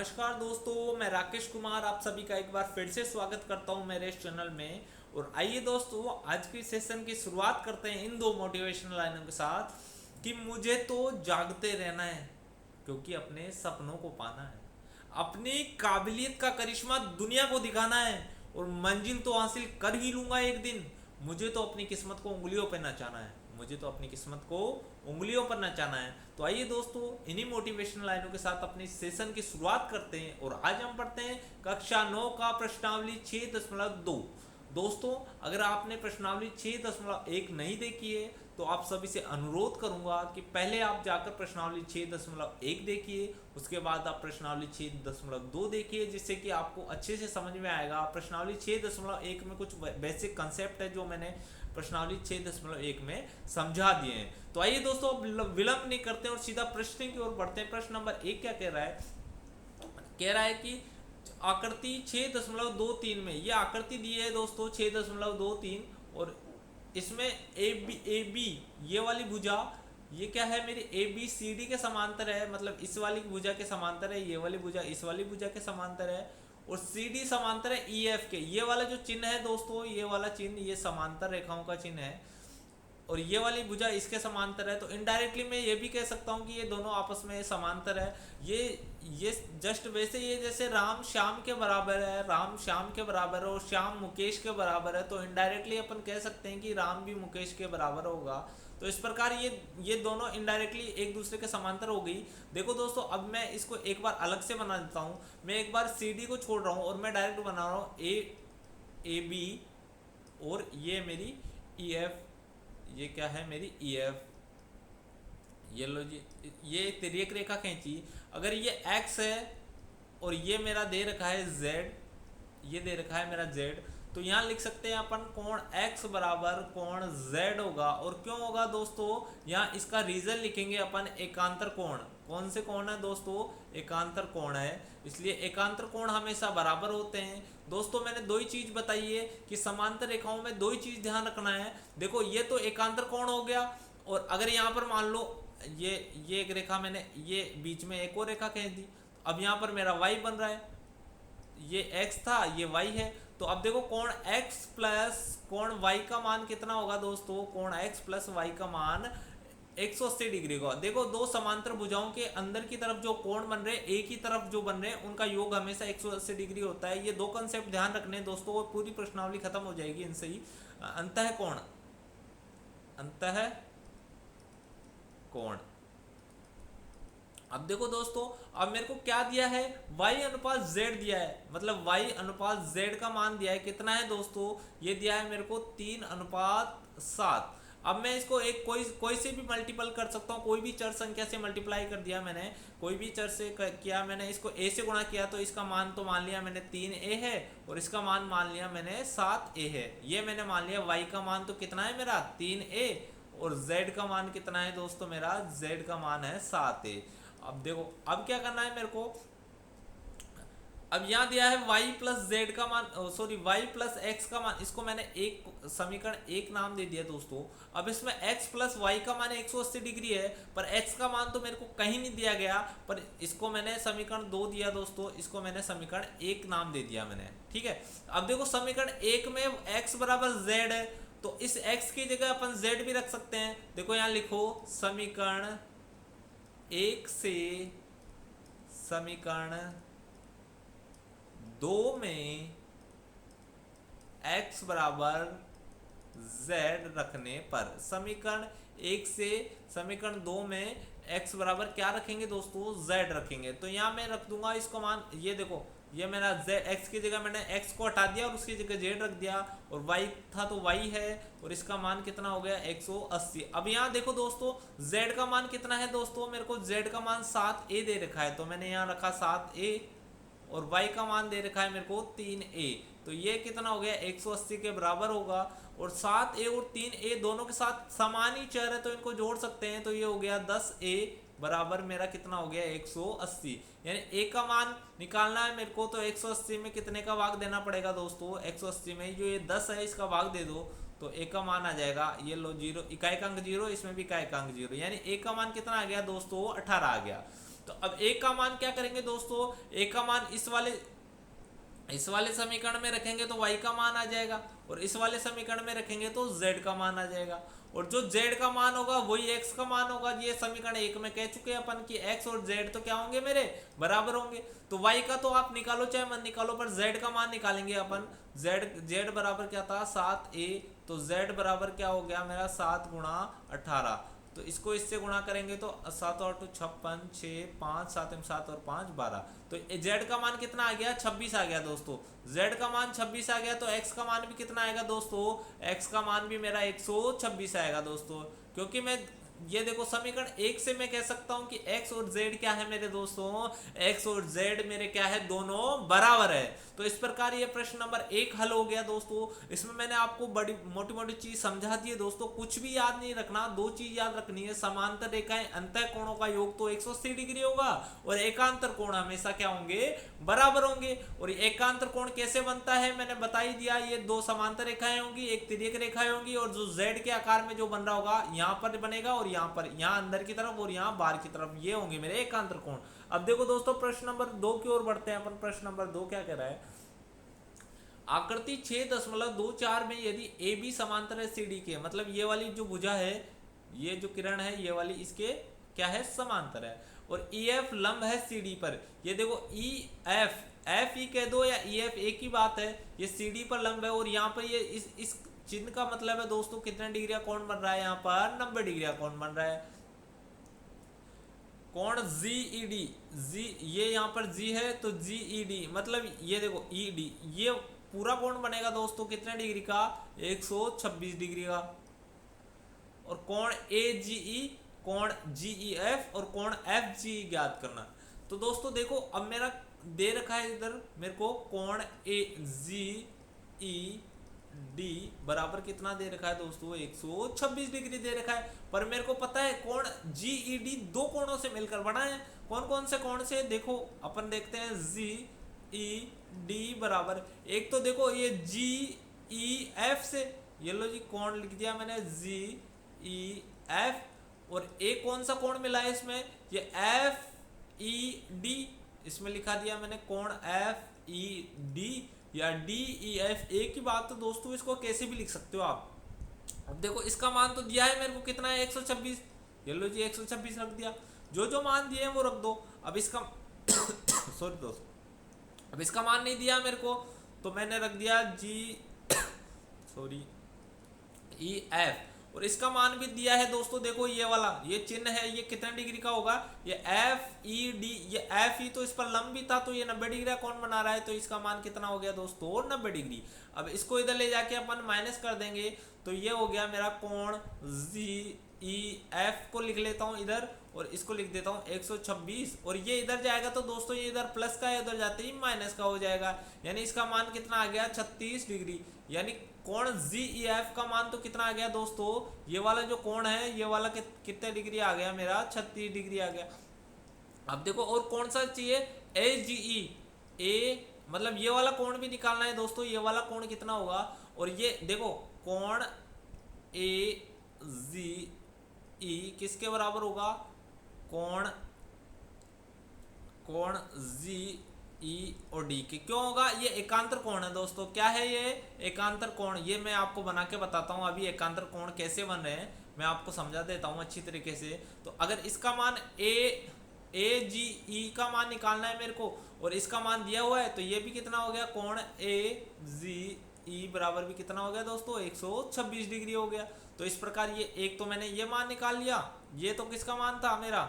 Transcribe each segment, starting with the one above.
नमस्कार दोस्तों, मैं राकेश कुमार आप सभी का एक बार फिर से स्वागत करता हूं मेरे इस चैनल में। और आइए दोस्तों, आज की सेशन की शुरुआत करते हैं इन दो मोटिवेशनल लाइनों के साथ कि मुझे तो जागते रहना है क्योंकि अपने सपनों को पाना है, अपनी काबिलियत का करिश्मा दुनिया को दिखाना है और मंजिल तो हासिल कर ही लूंगा एक दिन। मुझे तो अपनी किस्मत को उंगलियों पर नचाना है, मुझे तो अपनी किस्मत को उंगलियों पर नचाना है। तो आइए दोस्तों, इन्हीं मोटिवेशनल लाइनों के साथ अपनी सेशन की शुरुआत करते हैं और आज हम पढ़ते हैं कक्षा 9 का प्रश्नावली 6.2। दोस्तों, अगर आपने प्रश्नावली 6.1 नहीं देखी है तो आप सभी से अनुरोध करूंगा कि पहले आप जाकर प्रश्नावली 6.1 देखिए, उसके बाद आप प्रश्नावली 6.2 देखिए, जिससे कि आपको अच्छे से समझ में आएगा। प्रश्नावली 6.1 में कुछ बेसिक कंसेप्ट है जो मैंने प्रश्नावली 6.1 में समझा दिए हैं। तो आइए दोस्तों, विलंब नहीं करते और सीधा प्रश्न की ओर बढ़ते हैं। प्रश्न नंबर 1 क्या कह रहा है? कह रहा है कि आकृति 6.23 में, ये आकृति दी है दोस्तों 6.23, और इसमें ए बी ये वाली भुजा, ये क्या है मेरी ए बी सी डी के समांतर है, मतलब इस वाली भुजा के समांतर है, ये वाली भुजा इस वाली भुजा के समांतर है, और सी डी समांतर है ई एफ के। ये वाला जो चिन्ह है दोस्तों, ये वाला चिन्ह ये समांतर रेखाओं का चिन्ह है और ये वाली भुजा इसके समांतर है। तो इनडायरेक्टली मैं ये भी कह सकता हूँ कि ये दोनों आपस में समांतर है। ये जस्ट वैसे ये जैसे राम श्याम के बराबर है, राम श्याम के बराबर है और श्याम मुकेश के बराबर है, तो इनडायरेक्टली अपन कह सकते हैं कि राम भी मुकेश के बराबर होगा। तो इस प्रकार ये दोनों इनडायरेक्टली एक दूसरे के समांतर हो गई। देखो दोस्तों, अब मैं इसको एक बार अलग से बना देता हूँ। मैं एक बार सी डी को छोड़ रहा हूँ और मैं डायरेक्ट बना रहा हूँ ए बी, और ये मेरी ई एफ, ये क्या है मेरी ई एफ। ये लो जी, ये तिर्यक रेखा खींची। अगर ये x है और ये मेरा दे रखा है z, ये दे रखा है मेरा z, तो यहाँ लिख सकते हैं अपन कोण x बराबर कोण z होगा। और क्यों होगा दोस्तों? यहाँ इसका रीजन लिखेंगे अपन एकांतर कोण। कौन से कोण है दोस्तों? एकांतर कोण है, इसलिए एकांतर कोण हमेशा बराबर होते हैं। दोस्तों, मैंने दो ही चीज बताई है कि समांतर रेखाओं में दो ही चीज ध्यान रखना है। देखो, ये तो एकांतर कोण हो गया, और अगर यहाँ पर मान लो ये एक रेखा मैंने ये बीच में एक और रेखा खींच दी, अब यहाँ पर मेरा y बन रहा है। ये x था, ये y है। तो अब देखो, कोण x प्लस कोण y का मान कितना होगा दोस्तों? कोण x प्लस y का मान 180 डिग्री का। देखो, दो समांतर भुजाओं के अंदर की तरफ जो कोण बन रहे, एक ही तरफ जो बन रहे, उनका योग हमेशा 180 डिग्री होता है। ये दो कंसेप्ट ध्यान रखने दोस्तों, और पूरी प्रश्नावली खत्म हो जाएगी इनसे ही। अंतः कोण, अंतः कोण। अब देखो दोस्तों, अब मेरे को क्या दिया है? y अनुपात z दिया है, मतलब y अनुपात z का मान दिया है। कितना है दोस्तों? ये दिया है मेरे को 3:7। अब मैं इसको एक कोई से भी मल्टीपल कर सकता हूँ, कोई भी चर संख्या से मल्टीप्लाई कर दिया मैंने, कोई भी चर से किया मैंने, इसको a से गुणा किया तो इसका मान तो मान लिया मैंने 3a है, और इसका मान मान लिया मैंने 7a है। ये मैंने मान लिया। y का मान तो कितना है मेरा? 3a, और z का मान कितना है दोस्तों? मेरा z का मान है 7a। अब देखो, अब क्या करना है मेरे को? अब यहाँ दिया है y प्लस जेड का मान, सॉरी y प्लस एक्स का मान, इसको मैंने एक समीकरण एक नाम दे दिया दोस्तों। अब इसमें x प्लस y का मान 180 डिग्री है, पर x का मान तो मेरे को कहीं नहीं दिया गया, पर इसको मैंने समीकरण 2 दिया दोस्तों, इसको मैंने समीकरण 1 नाम दे दिया मैंने। ठीक है, अब देखो समीकरण 1 में x बराबर z है, तो इस x की जगह अपन z भी रख सकते हैं। देखो यहाँ लिखो, समीकरण 1 से समीकरण 2 में x बराबर z रखने पर, समीकरण 1 से समीकरण 2 में x बराबर क्या रखेंगे दोस्तों? z रखेंगे। तो यहाँ मैं रख दूंगा इसको मान, ये देखो, ये मेरा z, x की जगह मैंने x को हटा दिया और उसकी जगह z रख दिया, और y था तो y है, और इसका मान कितना हो गया? 180। अब यहाँ देखो दोस्तों, z का मान कितना है दोस्तों? मेरे को z का मान 7a दे रखा है, तो मैंने यहाँ रखा 7a, और y का मान दे रखा है मेरे को 3a। तो ये कितना हो गया? 180 के बराबर होगा। और 7a और 3a दोनों के साथ समान ही चर है, तो इनको जोड़ सकते हैं, तो ये हो गया 10a बराबर मेरा कितना हो गया? 180। यानी a का मान निकालना है मेरे को, तो 180 में कितने का भाग देना पड़ेगा दोस्तों? 180 में जो ये 10 है इसका भाग दे दो, तो a का मान आ जाएगा, ये लो 0, इकाई का अंक 0, इसमें भी इकाई का अंक 0, यानी a का मान कितना आ गया दोस्तों? 18 आ गया। तो तो अब ए का मान क्या करेंगे दोस्तों, ए का मान इस वाले समीकरण में रखेंगे तो y का मान आ जाएगा, और इस वाले समीकरण में रखेंगे तो z का मान आ जाएगा, और जो z का मान होगा वही x का मान होगा। ये समीकरण एक में कह चुके हैं अपन कि x और z तो क्या होंगे मेरे, बराबर होंगे। तो y का तो आप निकालो चाहे मत निकालो, पर z का मान निकालेंगे अपन। z बराबर क्या था 7a, तो z बराबर क्या हो गया मेरा 7 गुणा 18। तो इसको इससे गुणा करेंगे तो 7 और 2 56, 6 5 7 में 7 और 5 12। तो z का मान कितना आ गया 26 आ गया दोस्तों। z का मान 26 आ गया तो x का मान भी कितना आएगा दोस्तों, x का मान भी मेरा 126 आएगा दोस्तों। क्योंकि मैं ये देखो समीकरण एक से मैं कह सकता हूं कि x और z क्या है मेरे दोस्तों, x और z मेरे क्या है, दोनों बराबर है। तो इस प्रकार ये प्रश्न नंबर 1 हल हो गया दोस्तों। इसमें मैंने आपको बड़ी मोटी मोटी चीज समझा दी है दोस्तों, कुछ भी याद नहीं रखना, दो चीज याद रखनी है। समांतर रेखाएं अंतः कोणों का योग तो 180 डिग्री होगा, और एकांतर कोण हमेशा क्या होंगे, बराबर होंगे। और एकांतर कोण कैसे बनता है मैंने बता ही दिया, ये दो समांतर रेखाएं होंगी, एक तिर्यक रेखाएं होंगी, और जो z के आकार में जो बन रहा होगा यहाँ पर बनेगा, और यहाँ पर, यहाँ अंदर की तरफ और यहाँ बाहर की तरफ, ये होंगे मेरे एकांतर कोण। अब देखो दोस्तों प्रश्न नंबर 2 की ओर बढ़ते हैं अपन। प्रश्न नंबर 2 क्या कह रहा है, आकृति 6.24 में यदि ए बी समांतर है सी डी के, मतलब ये वाली जो भुजा है, ये जो किरण है ये वाली इसके क्या है, समांतर है, और ई एफ लंब है सी डी पर। ये देखो ई एफ ई कह दो या ई एफ एक ही बात है, ये सी डी पर लंब है, और यहाँ पर ये इस चिन्ह का मतलब है दोस्तों कितने डिग्री का कोण बन रहा है, यहाँ पर 90 डिग्री का कोण बन रहा है। कोण GED, जी ये यहाँ पर G है तो GED मतलब ये देखो ED, ये पूरा कोण बनेगा दोस्तों कितने डिग्री का, 126 डिग्री का। और कोण AGE, कोण GEF और कोण FGE ज्ञात करना। तो दोस्तों देखो अब मेरा दे रखा है इधर मेरे को कोण AGED बराबर कितना दे रखा है दोस्तों, 126 डिग्री दे रखा है। पर मेरे को पता है कोण GED दो कोणों से मिलकर बना है। कौन कौन से कोण से, देखो अपन देखते हैं GED बराबर, एक तो देखो ये GEF से, ये लो जी कोण लिख दिया मैंने GEF, और एक कौन सा कोण मिला है इसमें, ये FED, इसमें लिखा दिया मैंने कोण FED या DEF, एक ही बात। तो दोस्तों इसको कैसे भी लिख सकते हो आप। अब देखो इसका मान तो दिया है मेरे को कितना है 126, ये लो जी 126 रख दिया, जो जो मान दिए हैं वो रख दो। अब इसका सॉरी दोस्तों, अब इसका मान नहीं दिया मेरे को तो मैंने रख दिया EF, और इसका मान भी दिया है दोस्तों, देखो ये वाला ये चिन्ह है ये कितने डिग्री का होगा, ये FED, ये FE तो इस पर लंब भी था तो ये 90 डिग्री का कोण बना रहा है, तो इसका मान कितना हो गया दोस्तों 90 डिग्री। अब इसको इधर ले जाके अपन माइनस कर देंगे तो ये हो गया मेरा कोण GEF को लिख लेता हूँ इधर, और इसको लिख देता हूँ 126, और ये इधर जाएगा तो दोस्तों ये इधर प्लस का है, उधर जाते ही माइनस का हो जाएगा, यानी इसका मान कितना आ गया 36 डिग्री। यानी कोण GEF का मान तो कितना आ गया दोस्तों, ये वाला जो कोण है ये वाला कितने डिग्री आ गया मेरा 36 डिग्री आ गया। अब देखो और कौन सा चाहिए, AGE, मतलब ये वाला कोण भी निकालना है दोस्तों, ये वाला कोण कितना होगा, और ये देखो कोण AGE किसके बराबर होगा, कोण GE और D के। क्यों होगा, ये एकांतर कोण है दोस्तों। क्या है ये एकांतर कोण, ये मैं आपको बना के बताता हूँ अभी एकांतर कोण कैसे बन रहे हैं, मैं आपको समझा देता हूँ अच्छी तरीके से। तो अगर इसका मान AGE का मान निकालना है मेरे को, और इसका मान दिया हुआ है, तो ये भी कितना हो गया, कोण AGE बराबर भी कितना हो गया दोस्तों 126 डिग्री हो गया। तो इस प्रकार ये एक तो मैंने ये मान निकाल लिया, ये तो किसका मान था मेरा,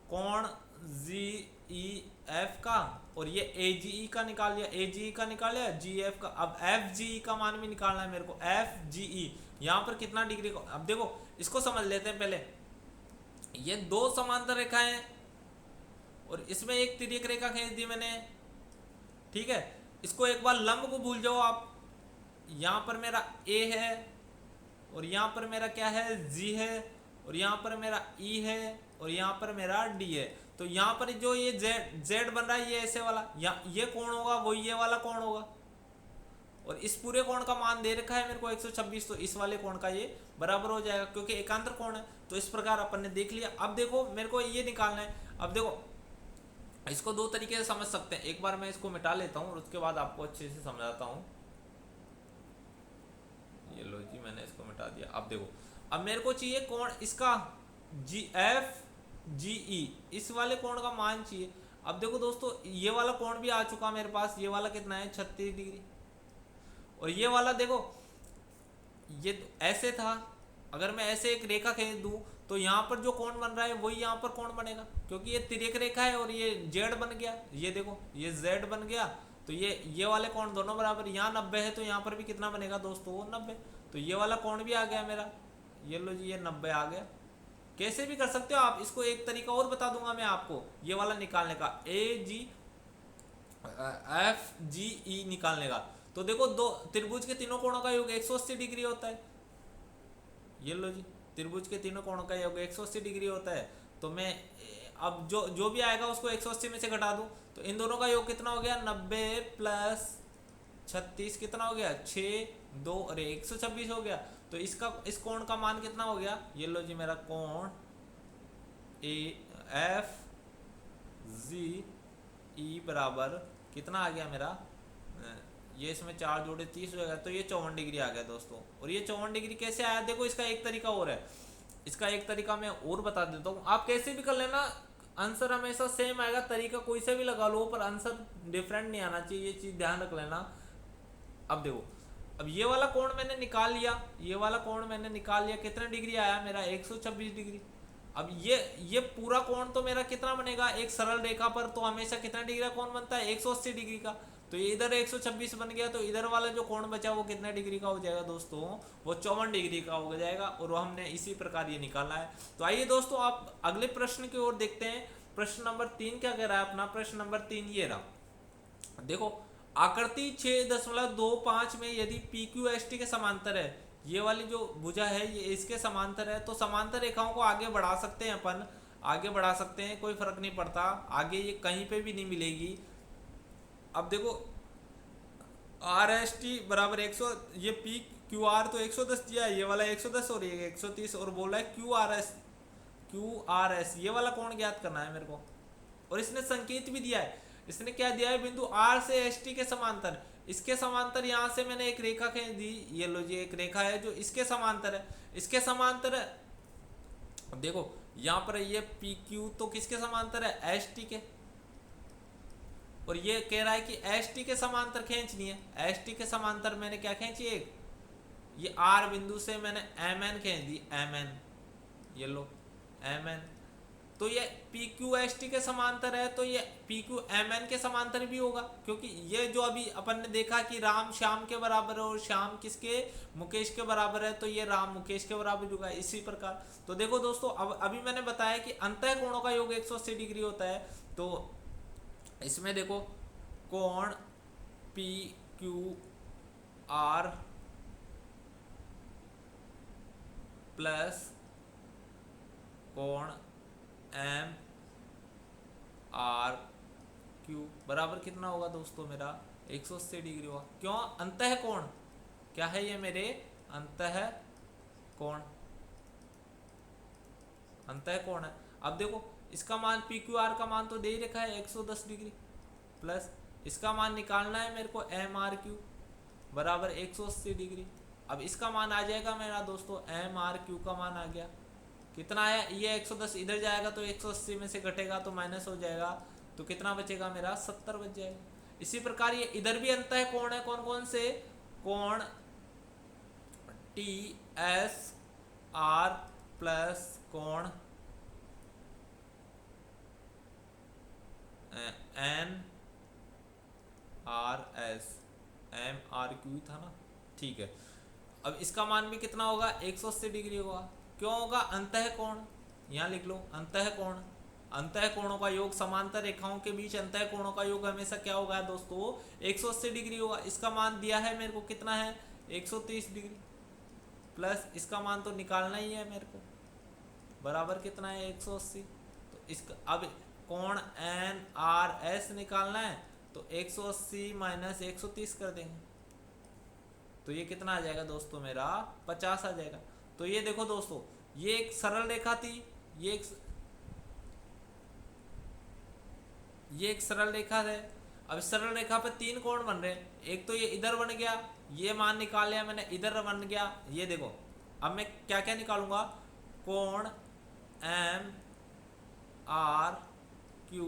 कोण GEF का, और ये AGE का निकाल लिया, AGE का निकाल लिया, GF का। अब FGE का मान भी निकालना है मेरे को, FGE यहाँ पर कितना डिग्री को। अब देखो इसको समझ लेते हैं पहले, ये दो समांतर रेखाएं हैं और इसमें एक तिर्यक रेखा खींच दी मैंने, ठीक है। इसको एक बार लंब को भूल जाओ आप, यहाँ पर मेरा A है और यहाँ पर मेरा क्या है G है, और यहाँ पर मेरा E है और यहाँ पर मेरा D है। तो यहाँ पर जो ये Z बन रहा है ये ऐसे वाला, ये कोण होगा वो ये वाला कोण होगा, और इस पूरे कोण का मान दे रखा है मेरे को 126, तो इस वाले कोण का ये बराबर हो जाएगा क्योंकि एकांतर कोण है। तो इस प्रकार अपन ने देख लिया। अब देखो मेरे को ये निकालना है। अब देखो इसको दो तरीके से समझ सकते हैं। एक बार मैं इसको मिटा लेता हूँ और उसके बाद आपको अच्छे से समझाता हूँ। ये लो जी, मैंने इसको मिटा दिया। अब देखो, अब मेरे को चाहिए कोण इसका जी एफ जी ई, इस वाले कोण का मान चाहिए। अब देखो दोस्तों, ये वाला कोण भी आ चुका मेरे पास। ये वाला कितना है, 36 डिग्री। और ये वाला देखो, ये तो ऐसे था। अगर मैं ऐसे एक रेखा खींच दूं तो यहाँ पर जो कोण बन रहा है वही यहाँ पर कोण बनेगा, क्योंकि ये तिर्यक रेखा है और ये जेड बन गया। ये देखो, ये जेड बन गया। तो ये वाले कोण दोनों बराबर। यहाँ 90 है तो यहाँ पर भी कितना बनेगा दोस्तों, 90। तो ये वाला कोण भी आ गया मेरा। ये लो जी, ये 90 आ गया। कैसे भी कर सकते हो आप इसको। एक तरीका और बता दूंगा मैं आपको ये वाला निकालने का, ए जी एफ जी ई निकालने का। तो देखो, दो त्रिभुज के तीनों कोणों का योग 180 डिग्री होता है। ये लो जी, त्रिभुज के तीनों कोणों का योग 180 डिग्री होता है। तो मैं अब जो जो भी आएगा उसको 180 में से घटा दूं तो इन दोनों का योग कितना हो गया, 90 प्लस 36 कितना हो गया, 6 2 अरे 126 हो गया। तो इसका इस कोण का मान कितना हो गया। ये लो जी, मेरा कोण ए एफ जी ई बराबर कितना आ गया मेरा, ये इसमें 4 जोड़े 30 हो गया। तो ये 54 डिग्री आ गया दोस्तों। और ये 54 डिग्री कैसे आया, देखो इसका एक तरीका और है। इसका एक तरीका मैं और बता देता हूँ, आप कैसे भी कर लेना, आंसर हमेशा सेम आएगा। तरीका कोई से भी लगा लो पर आंसर डिफरेंट नहीं आना चाहिए, ये चीज ध्यान रख लेना। अब देखो, अब ये वाला कोण मैंने निकाल लिया। ये वाला कोण मैंने निकाल लिया, कितना डिग्री आया मेरा, 126 डिग्री। अब ये पूरा कोण तो मेरा कितना बनेगा, एक सरल रेखा पर तो हमेशा कितना डिग्री का कोण बनता है, 180 डिग्री का। तो ये इधर 126 बन गया, तो इधर वाला जो कोण बचा वो कितना डिग्री का हो जाएगा दोस्तों, वो 54 डिग्री का हो जाएगा। और वो हमने इसी प्रकार ये निकाला है। तो आइए दोस्तों, आप अगले प्रश्न की ओर देखते हैं। प्रश्न नंबर 3 क्या कह रहा है अपना, प्रश्न नंबर 3 ये रहा। देखो, आकृति 6.25 में यदि पी क्यू एस टी के समांतर है, ये वाली जो भुजा है ये इसके समांतर है, तो समांतर रेखाओं को आगे बढ़ा सकते हैं अपन, आगे बढ़ा सकते हैं, कोई फर्क नहीं पड़ता। आगे ये कहीं पे भी नहीं मिलेगी। अब देखो, आर एस टी बराबर 100, ये पी क्यू आर तो 110 दिया है, ये वाला 110 और ये 130, और बोला है क्यू आर एस ये वाला कोण ज्ञात करना है मेरे को। और इसने संकेत भी दिया है। इसने क्या दिया है, बिंदु आर से एस टी के समांतर, इसके समांतर यहां से मैंने एक रेखा खींच दी। ये लो जी, एक रेखा है जो इसके समांतर है, इसके समांतर है। अब देखो यहाँ पर ये पी क्यू तो किसके समांतर है, एस टी के। और ये कह रहा है कि एस टी के समांतर खींचनी है। एस टी के समांतर मैंने क्या खींची, एक ये आर बिंदु से मैंने एम एन खींच दी, एम एन। ये लो एम एन। तो ये पी क्यू एस टी के समांतर है, तो ये पी क्यू एम एन के समांतर भी होगा, क्योंकि ये जो अभी अपन ने देखा कि राम श्याम के बराबर है और श्याम किसके, मुकेश के बराबर है, तो ये राम मुकेश के बराबर होगा। इसी प्रकार तो देखो दोस्तों, अब अभी मैंने बताया कि अंतः कोणों का योग 180 डिग्री होता है। तो इसमें देखो, कोण पी क्यू आर प्लस कोण एम आर क्यू बराबर कितना होगा दोस्तों, मेरा 180 डिग्री होगा। क्यों, अंतः कोण क्या है, ये मेरे अंतः कोण, अंतः कोण है। अब देखो, इसका मान पी क्यू आर का मान तो दे ही रखा है 110 डिग्री, प्लस इसका मान निकालना है मेरे को एम आर क्यू बराबर 180 डिग्री। अब इसका मान आ जाएगा मेरा दोस्तों, एम आर क्यू का मान आ गया कितना है, ये 110 इधर जाएगा तो 180 में से घटेगा तो माइनस हो जाएगा, तो कितना बचेगा मेरा, 70 बच जाएगा। इसी प्रकार ये इधर भी अंतः कोण है, कौन कौन से, कोण टी एस आर प्लस कोण N R S, M R Q था ना, ठीक है। अब इसका मान भी कितना होगा, 180 डिग्री होगा। क्यों होगा, अंतः कोण, यहाँ लिख लो अंतः कोण। अंतः कोणों का योग, समांतर रेखाओं के बीच अंतः कोणों का योग हमेशा क्या होगा दोस्तों, 180 डिग्री होगा। इसका मान दिया है मेरे को कितना है, 130 डिग्री, प्लस इसका मान तो निकालना ही है मेरे को, बराबर कितना है 180। तो इसका अब कोण एन आर एस निकालना है, तो 180 माइनस 130 कर देंगे, तो ये कितना आ जाएगा दोस्तों, मेरा 50 आ जाएगा। तो ये देखो दोस्तों, ये एक सरल रेखा थी, ये एक ये एक सरल रेखा है। अब इस सरल रेखा पे तीन कोण बन रहे हैं। एक तो ये इधर बन गया, ये मान निकाल लिया मैंने, इधर बन गया। ये देखो अब मैं क्या क्या निकालूंगा, कोण एम आर क्यू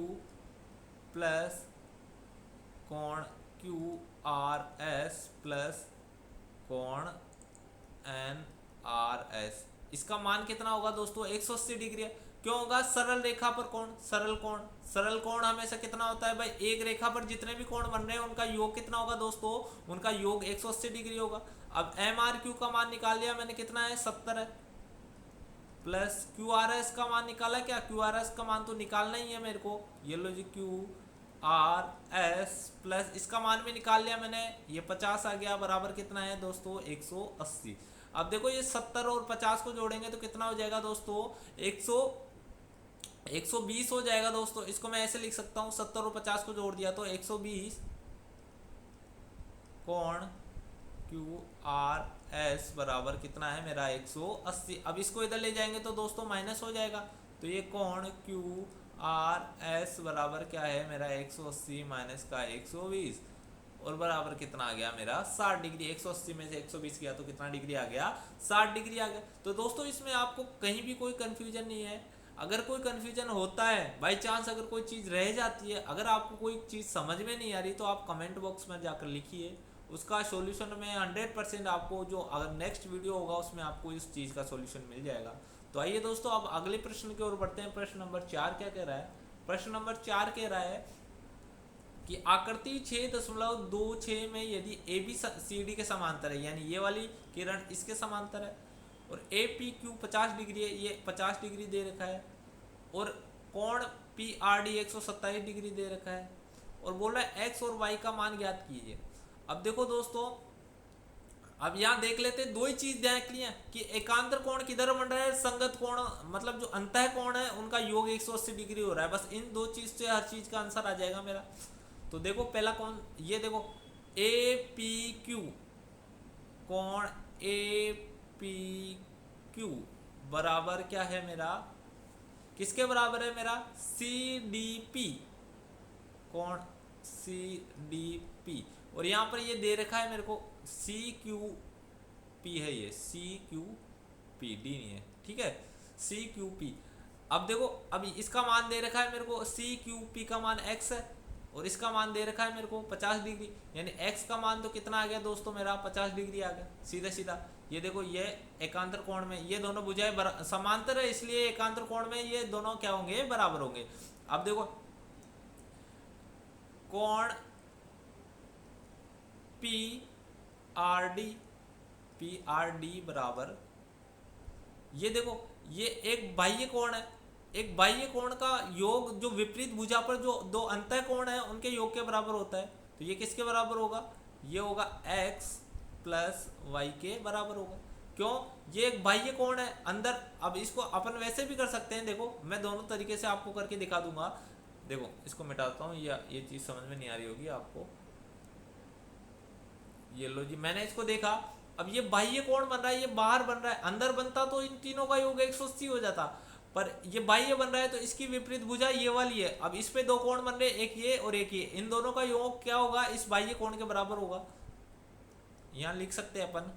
प्लस कोण क्यू आर एस प्लस कोण एन आर एस। इसका मान कितना होगा दोस्तों, 180 डिग्री है। क्यों होगा, सरल रेखा पर कोण, सरल कोण, सरल कोण हमेशा कितना होता है भाई, एक रेखा पर जितने भी कोण बन रहे हैं उनका योग कितना होगा दोस्तों, उनका योग 180 डिग्री होगा। अब एम आर क्यू का मान निकाल लिया मैंने, कितना है 70 है, प्लस क्यू आर एस का मान निकाला, क्या क्यू आर एस का मान तो निकालना ही है मेरे को, ये लो जी क्यू आर एस प्लस इसका मान भी निकाल लिया मैंने, ये 50 आ गया, बराबर कितना है दोस्तों 180। अब देखो ये 70 और 50 को जोड़ेंगे तो कितना हो जाएगा दोस्तों, 120 हो जाएगा दोस्तों। इसको मैं ऐसे लिख सकता हूँ, 70 और 50 को जोड़ दिया तो 120 कोण क्यू आर एस बराबर कितना है मेरा 180। अब इसको इधर ले जाएंगे तो दोस्तों माइनस हो जाएगा, तो ये कोण क्यू आर एस बराबर क्या है मेरा 180 माइनस का 120 और बराबर कितना आ गया मेरा 60 डिग्री। 180 में से 120 गया तो कितना डिग्री आ गया, 60 डिग्री आ गया। तो दोस्तों इसमें आपको कहीं भी कोई कंफ्यूजन नहीं है। अगर कोई कंफ्यूजन होता है, बाई चांस अगर कोई चीज़ रह जाती है, अगर आपको कोई चीज़ समझ में नहीं आ रही तो आप कमेंट बॉक्स में जाकर लिखिए, उसका सॉल्यूशन में 100% आपको, जो अगर नेक्स्ट वीडियो होगा उसमें आपको इस चीज़ का सॉल्यूशन मिल जाएगा। तो आइए दोस्तों अब अगले प्रश्न की ओर बढ़ते हैं। प्रश्न नंबर 4 क्या कह रहा है, प्रश्न नंबर 4 कह रहा है कि आकृति 6.26 में यदि ए बी सी डी के समांतर है, यानी ये वाली किरण इसके समांतर है, और ए पी क्यू 50 डिग्री है, ये 50 डिग्री दे रखा है, और कोण पी आर डी 127 डिग्री दे रखा है, और बोल रहा है एक्स और वाई का मान ज्ञात कीजिए। अब देखो दोस्तों, अब यहाँ देख लेते हैं, दो ही चीज देख लिया कि एकांतर कोण किधर बन रहा है, संगत कोण मतलब जो अंतः कोण है उनका योग 180 डिग्री हो रहा है। बस इन दो चीज से हर चीज का आंसर आ जाएगा मेरा। तो देखो पहला कोण, ये देखो ए पी क्यू, कोण ए पी क्यू बराबर क्या है मेरा, किसके बराबर है मेरा, सी डी पी, कोण सी डी पी। और यहाँ पर ये दे रखा है मेरे को सी क्यू पी है, ये सी क्यू पी, डी नहीं है, ठीक है, सी क्यू पी। अब देखो अब इसका मान दे रखा है मेरे को, सी क्यू पी का मान x है और इसका मान दे रखा है मेरे को 50 डिग्री, यानी x का मान तो कितना आ गया दोस्तों मेरा 50 डिग्री आ गया सीधा सीधा। ये देखो ये एकांतर कोण में ये दोनों भुजाएं समांतर है, इसलिए एकांतर कोण में ये दोनों क्या होंगे, बराबर होंगे। अब देखो कोण पी आर डी बराबर, ये देखो ये एक बाह्य कोण है, एक बाह्य कोण का योग जो विपरीत भुजा पर जो दो अंतः कोण है उनके योग के बराबर होता है। तो ये किसके बराबर होगा, ये होगा x प्लस वाई के बराबर होगा। क्यों, ये एक बाह्य कोण है अंदर। अब इसको अपन वैसे भी कर सकते हैं, देखो मैं दोनों तरीके से आपको करके दिखा दूंगा। देखो इसको मिटाता हूँ, ये चीज़ समझ में नहीं आ रही होगी आपको। ये लो जी, मैंने इसको देखा, अब ये बाह्य कोण बन रहा है, ये बाहर बन रहा है, अंदर बनता तो इन तीनों का योग 180 हो जाता, पर ये बाह्य बन रहा है तो इसकी विपरीत भुजा ये वाली है। अब इस पे दो कोण बन रहे हैं, एक ये और एक ये, इन दोनों का योग क्या होगा, इस बाह्य कोण के बराबर होगा। यहां लिख सकते हैं अपन,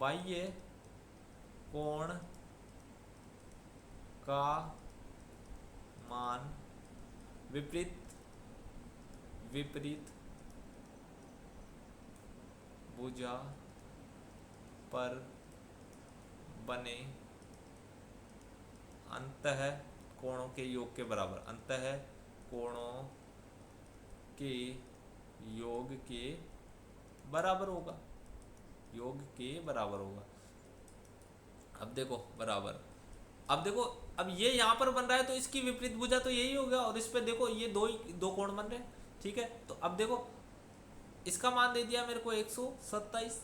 बाह्य कोण का मान विपरीत भुजा पर बने अंतः कोणों के योग के बराबर, अंतः कोणों के योग के बराबर होगा, योग के बराबर होगा। अब देखो बराबर, अब देखो अब ये यहाँ पर बन रहा है तो इसकी विपरीत भुजा तो यही होगा, और इस पे देखो ये दो कोण बन रहे हैं, ठीक है। तो अब देखो इसका मान दे दिया मेरे को 127,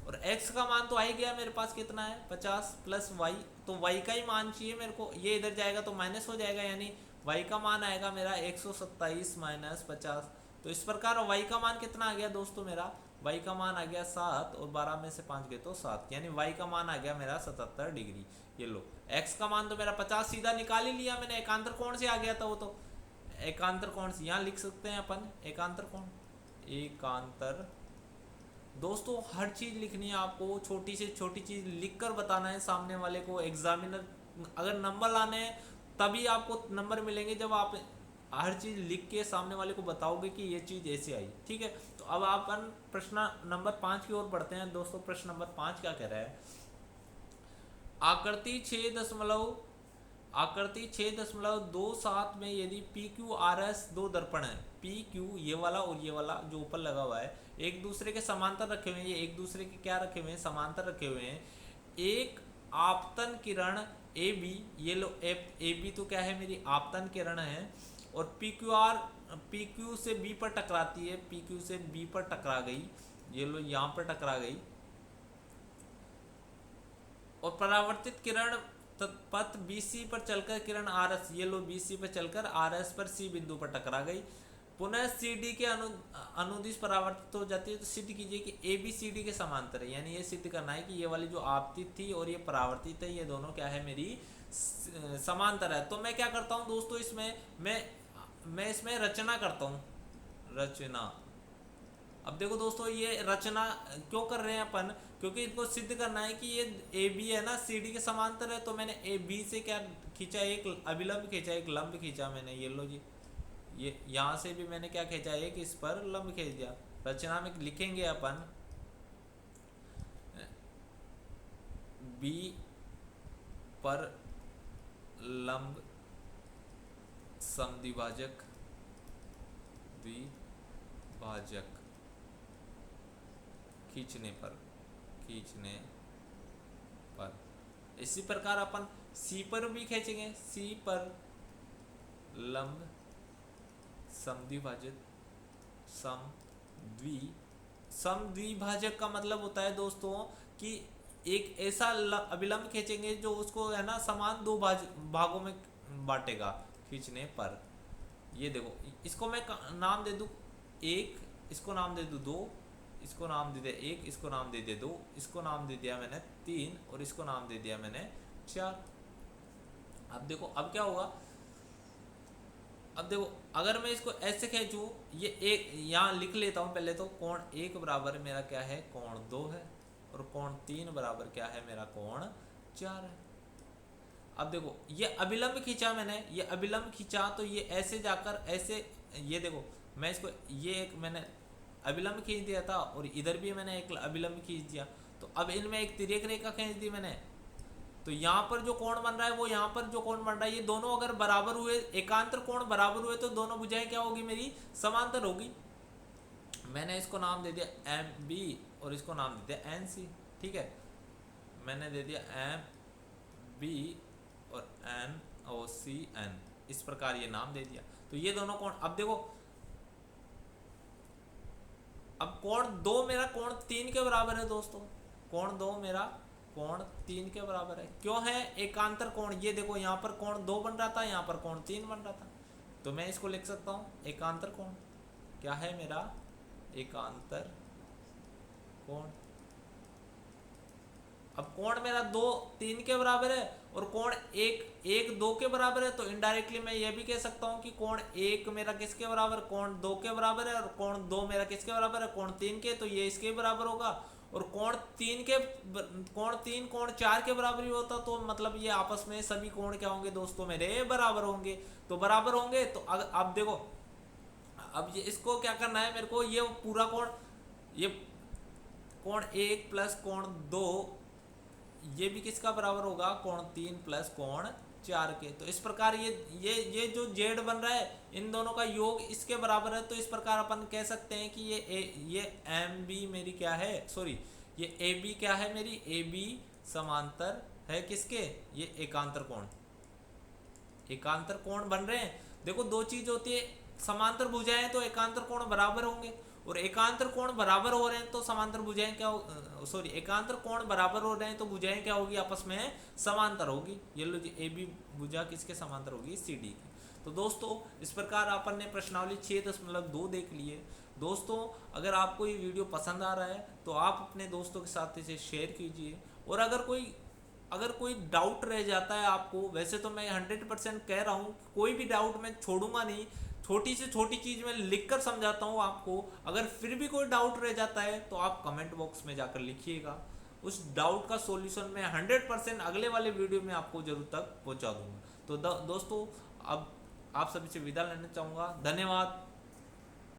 और x का मान तो आ ही गया मेरे पास, कितना है 50 प्लस y, तो y का ही मान चाहिए मेरे को, ये इधर जाएगा तो माइनस हो जाएगा, यानी y का मान आएगा मेरा 127 माइनस 50। तो इस प्रकार y का मान कितना आ गया दोस्तों मेरा, y का मान आ गया 7, और 12 में से 5 गए तो 7, यानी y का मान आ गया मेरा 77 डिग्री। ये लो x का मान तो मेरा 50 सीधा निकाल ही लिया मैंने, एकांतर कोण से आ गया था वो, तो एकांतर कोण यहाँ लिख सकते हैं अपन, एकांतर कोण, एकांतर। दोस्तों हर चीज लिखनी है आपको, छोटी से छोटी चीज लिखकर बताना है सामने वाले को। एग्जामिनर अगर नंबर लाने हैं तभी आपको नंबर मिलेंगे जब आप हर चीज लिख के सामने वाले को बताओगे कि ये चीज ऐसे आई। ठीक है, तो अब अपन प्रश्न नंबर 5 की ओर बढ़ते हैं दोस्तों। प्रश्न नंबर 5 क्या कह रहा है, आकृति 6.27 में यदि पी क्यू आर एस दो दर्पण है, पी क्यू ये वाला और ये वाला जो ऊपर लगा हुआ है एक दूसरे के समांतर रखे हुए हैं, ये एक दूसरे के क्या रखे हुए हैं, समांतर रखे हुए हैं। एक आपतन किरण ए बी, ये लो ए बी तो क्या है मेरी आपतन किरण है, और पी क्यू से बी पर टकराती है, पी क्यू से बी पर टकरा गई, ये लो यहाँ पर टकरा गई, और परावर्तित किरण पथ BC पर चलकर किरण RS, ये लो BC पर चलकर RS पर C बिंदु पर टकरा गई, पुनः CD के अनुदिश परावर्तित हो जाती है। तो सिद्ध कीजिए कि AB CD के समांतर है, यानी ये सिद्ध करना है कि ये वाली जो आपतित थी और ये परावर्तित है, ये दोनों क्या है मेरी समांतर है। तो मैं क्या करता हूँ दोस्तों, इसमें मैं इसमें रचना करता हूँ, रचना। अब देखो दोस्तों ये रचना क्यों कर रहे हैं अपन, क्योंकि इनको सिद्ध करना है कि ये ए बी है ना CD के समांतर है। तो मैंने ए बी से क्या खींचा, एक अभिलंब खींचा, एक लंब खींचा मैंने, ये लो जी, ये यहाँ से भी मैंने क्या खींचा, एक इस पर लंब खींच दिया। रचना में लिखेंगे अपन बी पर लंब समद्विभाजक खींचने पर इसी प्रकार अपन C पर भी खींचेंगे, C पर लंब समद्विभाजक का मतलब होता है दोस्तों कि एक ऐसा अभिलंब खींचेंगे जो उसको है ना समान दो भागों में बांटेगा खींचने पर। ये देखो इसको मैं नाम दे दूं 1, इसको नाम दे दूं 2, इसको नाम दे दिया 1, इसको नाम दे दिया 2, इसको नाम दे दिया मैंने 3 और इसको नाम दे दिया मैंने 4। अब देखो अब क्या होगा, अब देखो अगर मैं इसको ऐसे खींचूं, ये एक यहाँ लिख लेता हूँ पहले तो, कोण 1 बराबर मेरा क्या है, कोण 2 है, और कोण 3 बराबर क्या है मेरा, कोण 4 है। अब देखो ये अभिलंब खींचा मैंने, ये अभिलंब खींचा तो ये ऐसे जाकर ऐसे, ये देखो मैं इसको ये एक मैंने अभिलंब खींच दिया था और इधर भी मैंने एक अभिलंब खींच दिया। तो अब इनमें एक तिर्यक रेखा खींच दी मैंने, तो यहाँ पर जो कोण बन रहा है वो यहाँ पर जो कोण बन रहा है, ये दोनों अगर बराबर हुए, एकांतर कोण बराबर हुए, तो दोनों भुजाएं क्या होगी मेरी, समांतर होगी। मैंने इसको नाम दे दिया MB और इसको नाम दे दिया NC। ठीक है, मैंने दे दिया MB और NOCN, इस प्रकार ये नाम दे दिया। तो ये दोनों कोण, अब देखो अब कोण 2 मेरा कोण 3 के बराबर है दोस्तों, कोण 2 मेरा कोण 3 के बराबर है। क्यों है, एकांतर कोण, ये देखो यहाँ पर कोण 2 बन रहा था, यहाँ पर कोण 3 बन रहा था, तो मैं इसको लिख सकता हूँ एकांतर कोण क्या है मेरा, एकांतर कोण। अब कोण मेरा 2 3 के बराबर है और कोण 1 2 के बराबर है, तो इनडायरेक्टली मैं ये भी कह सकता हूँ कि कोण 1 मेरा किसके बराबर, कोण 2 के बराबर है, और कोण 2 मेरा किसके बराबर है, कोण 3 के, तो ये इसके बराबर होगा। और कोण 3 कोण 4 के बराबर ही होता, तो मतलब ये आपस में सभी कोण क्या होंगे दोस्तों मेरे, बराबर होंगे। तो बराबर होंगे तो अब देखो अब ये इसको क्या करना है मेरे को, ये पूरा कोण, ये कोण 1 प्लस कोण 2 ये भी किसका बराबर होगा, कोण 3 प्लस कोण 4 के। तो इस प्रकार ये जो जेड बन रहा है इन दोनों का योग इसके बराबर है। तो इस प्रकार अपन कह सकते हैं कि ये MB मेरी क्या है, सॉरी ये AB क्या है मेरी, AB समांतर है किसके, ये एकांतर कोण, एकांतर कोण बन रहे हैं। देखो दो चीज होती है, समांतर भुजाएं तो एकांतर कोण बराबर होंगे, और एकांतर कोण बराबर हो रहे हैं तो समांतर भुजाएं क्या सॉरी एकांतर कोण बराबर हो रहे हैं तो भुजाएं क्या होगी, आपस में समांतर होगी। ये लो जी AB भुजा किसके समांतर होगी, CD की। तो दोस्तों इस प्रकार अपन ने प्रश्नावली 6.2 देख ली है। दोस्तों अगर आपको ये वीडियो पसंद आ रहा है तो आप अपने दोस्तों के साथ इसे शेयर कीजिए, और अगर कोई डाउट रह जाता है आपको, वैसे तो मैं 100% कह रहा हूँ कोई भी डाउट मैं छोड़ूंगा नहीं, छोटी से छोटी चीज़ में लिख कर समझाता हूँ आपको। अगर फिर भी कोई डाउट रह जाता है तो आप कमेंट बॉक्स में जाकर लिखिएगा, उस डाउट का सॉल्यूशन मैं 100% अगले वाले वीडियो में आपको जरूर तक पहुँचा दूंगा। तो दोस्तों अब आप सभी से विदा लेना चाहूँगा। धन्यवाद।